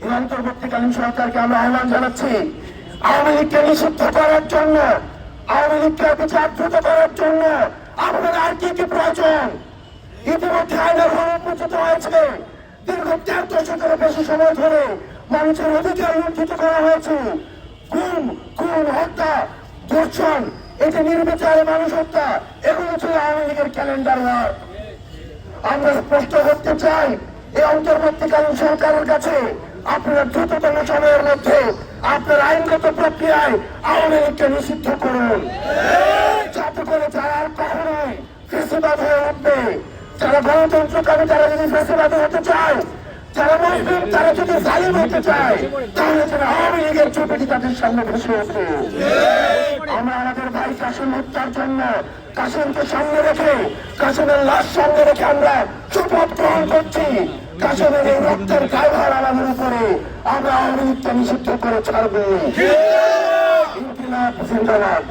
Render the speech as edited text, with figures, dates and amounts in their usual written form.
এই অন্তর্বর্তীকালীন সরকারকে আমরা আহ্বান জানাচ্ছি আওয়ামী লীগকে নিষিদ্ধ করার জন্য, আওয়ামী লীগকে বিচার দ্রুত করার জন্য আপনার আর কি কি প্রয়োজন? ইতিমধ্যে আইনের অনুমোদিত হয়েছে। দীর্ঘ ১৩ দশকের বেশি সময় ধরে মানুষের অধিকার লুণ্ঠিত করা হয়েছে। খুন, হত্যা, ধর্ষণ, এটি নির্বিচারে মানুষ হত্যা, এগুলো ছিল আওয়ামী লীগের ক্যালেন্ডার ওয়ার্ক। আমরা স্পষ্ট করতে চাই এই অন্তর্বর্তীকালীন সরকারের কাছে আপনারা দ্রুততম সময়ের মধ্যে আপনার আইনগত প্রক্রিয়ায় আওয়ামী লীগকে নিষিদ্ধ করুন, যাতে করে যারা আর কখনোই ফেসিবাদ হয়ে উঠবে। যারা গণতন্ত্রকামী, তারা যদি ফেসিবাদী হতে চায়, যারা মুসলিম তারা যদি জালিম হতে চায়, তাহলে তারা আওয়ামী লীগের ছবিটি তাদের সামনে ভেসে ওঠে। আমরা আমাদের ভাই কাসেম হত্যার জন্য কাসেমকে সামনে রেখে, কাসেমের লাশ সামনে রেখে আমরা শপথ গ্রহণ করছি। কাসেমের এই রক্তের কারবার আমাদের উপরে আমরা আওয়ামী লীগকে নিষিদ্ধ করে ছাড়বো। ইনকিলাব জিন্দাবাদ।